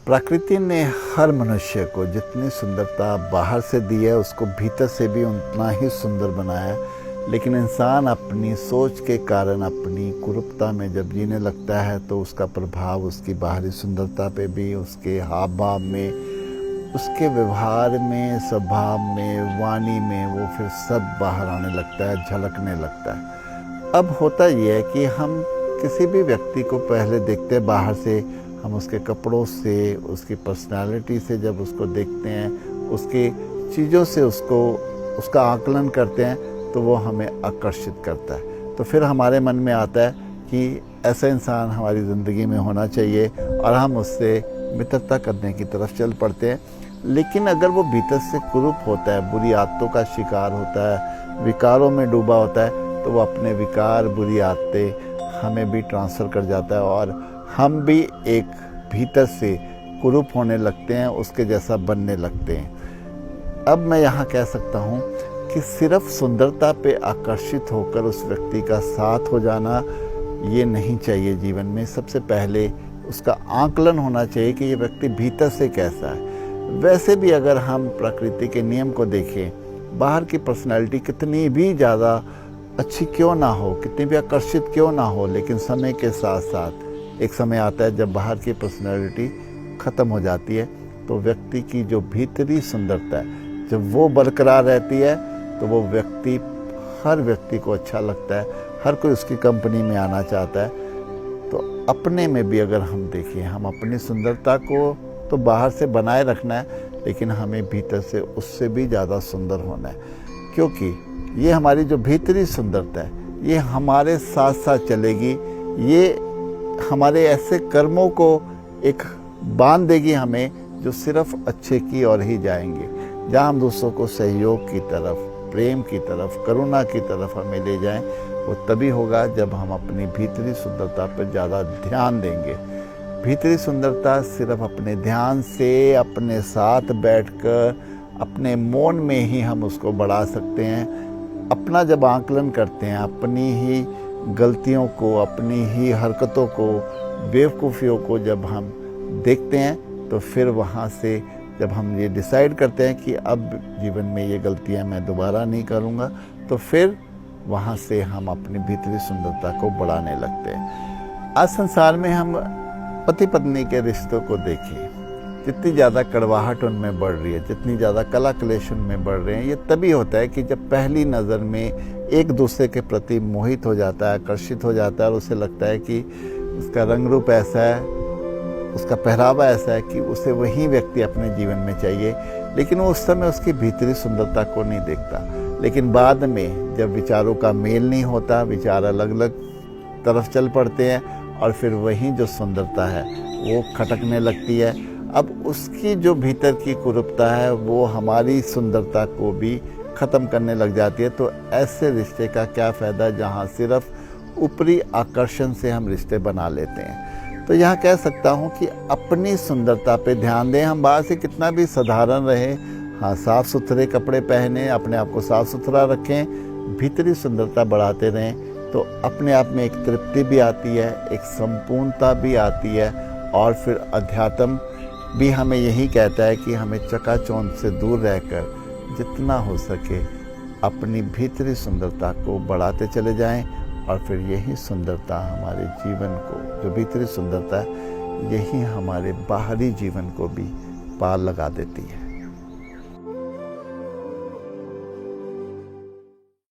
प्रकृति ने हर मनुष्य को जितनी सुंदरता बाहर से दी है उसको भीतर से भी उतना ही सुंदर बनाया है। लेकिन इंसान अपनी सोच के कारण अपनी कुरूपता में जब जीने लगता है तो उसका प्रभाव उसकी बाहरी सुंदरता पे भी, उसके हाव भाव में, उसके व्यवहार में, स्वभाव में, वाणी में, वो फिर सब बाहर आने लगता है, झलकने लगता है। अब होता ये है कि हम किसी भी व्यक्ति को पहले देखते हैं बाहर से, हम उसके कपड़ों से, उसकी पर्सनालिटी से जब उसको देखते हैं, उसकी चीज़ों से उसका आकलन करते हैं तो वो हमें आकर्षित करता है। तो फिर हमारे मन में आता है कि ऐसा इंसान हमारी ज़िंदगी में होना चाहिए और हम उससे मित्रता करने की तरफ चल पड़ते हैं। लेकिन अगर वो भीतर से कुरूप होता है, बुरी आदतों का शिकार होता है, विकारों में डूबा होता है, तो वो अपने विकार, बुरी आदतें हमें भी ट्रांसफ़र कर जाता है और हम भी एक भीतर से कुरूप होने लगते हैं, उसके जैसा बनने लगते हैं। अब मैं यहाँ कह सकता हूँ कि सिर्फ सुंदरता पे आकर्षित होकर उस व्यक्ति का साथ हो जाना ये नहीं चाहिए जीवन में। सबसे पहले उसका आकलन होना चाहिए कि ये व्यक्ति भीतर से कैसा है। वैसे भी अगर हम प्रकृति के नियम को देखें, बाहर की पर्सनैलिटी कितनी भी ज़्यादा अच्छी क्यों ना हो, कितनी भी आकर्षित क्यों ना हो, लेकिन समय के साथ साथ एक समय आता है जब बाहर की पर्सनैलिटी ख़त्म हो जाती है तो व्यक्ति की जो भीतरी सुंदरता है जब वो बरकरार रहती है तो वो व्यक्ति, हर व्यक्ति को अच्छा लगता है, हर कोई उसकी कंपनी में आना चाहता है। तो अपने में भी अगर हम देखें, हम अपनी सुंदरता को तो बाहर से बनाए रखना है, लेकिन हमें भीतर से उससे भी ज़्यादा सुंदर होना है, क्योंकि ये हमारी जो भीतरी सुंदरता है ये हमारे साथ साथ चलेगी। ये हमारे ऐसे कर्मों को एक बांध देगी हमें जो सिर्फ अच्छे की ओर ही जाएंगे, जहाँ हम दूसरों को सहयोग की तरफ, प्रेम की तरफ, करुणा की तरफ हमें ले जाएं। वो तभी होगा जब हम अपनी भीतरी सुंदरता पर ज़्यादा ध्यान देंगे। भीतरी सुंदरता सिर्फ अपने ध्यान से, अपने साथ बैठकर, अपने मौन में ही हम उसको बढ़ा सकते हैं। अपना जब आकलन करते हैं, अपनी ही गलतियों को, अपनी ही हरकतों को, बेवकूफ़ियों को जब हम देखते हैं तो फिर वहाँ से जब हम ये डिसाइड करते हैं कि अब जीवन में ये गलतियाँ मैं दोबारा नहीं करूँगा, तो फिर वहाँ से हम अपनी भीतरी सुंदरता को बढ़ाने लगते हैं। आज संसार में हम पति पत्नी के रिश्तों को देखें, जितनी ज़्यादा कड़वाहट उनमें बढ़ रही है, जितनी ज़्यादा कला क्लेश उनमें बढ़ रहे हैं, ये तभी होता है कि जब पहली नज़र में एक दूसरे के प्रति मोहित हो जाता है, आकर्षित हो जाता है और उसे लगता है कि उसका रंग रूप ऐसा है, उसका पहरावा ऐसा है कि उसे वही व्यक्ति अपने जीवन में चाहिए, लेकिन वो उस समय उसकी भीतरी सुंदरता को नहीं देखता। लेकिन बाद में जब विचारों का मेल नहीं होता, विचार अलग अलग तरफ चल पड़ते हैं और फिर वही जो सुंदरता है वो खटकने लगती है। अब उसकी जो भीतर की कुरूपता है वो हमारी सुंदरता को भी ख़त्म करने लग जाती है। तो ऐसे रिश्ते का क्या फ़ायदा जहाँ सिर्फ ऊपरी आकर्षण से हम रिश्ते बना लेते हैं। तो यहाँ कह सकता हूँ कि अपनी सुंदरता पे ध्यान दें। हम बाहर से कितना भी साधारण रहें, हाँ, साफ़ सुथरे कपड़े पहने, अपने आप को साफ़ सुथरा रखें, भीतरी सुंदरता बढ़ाते रहें, तो अपने आप में एक तृप्ति भी आती है, एक संपूर्णता भी आती है। और फिर अध्यात्म भी हमें यही कहता है कि हमें चकाचौंध से दूर रहकर जितना हो सके अपनी भीतरी सुंदरता को बढ़ाते चले जाएं, और फिर यही सुंदरता हमारे जीवन को, जो भीतरी सुंदरता है, यही हमारे बाहरी जीवन को भी पार लगा देती है।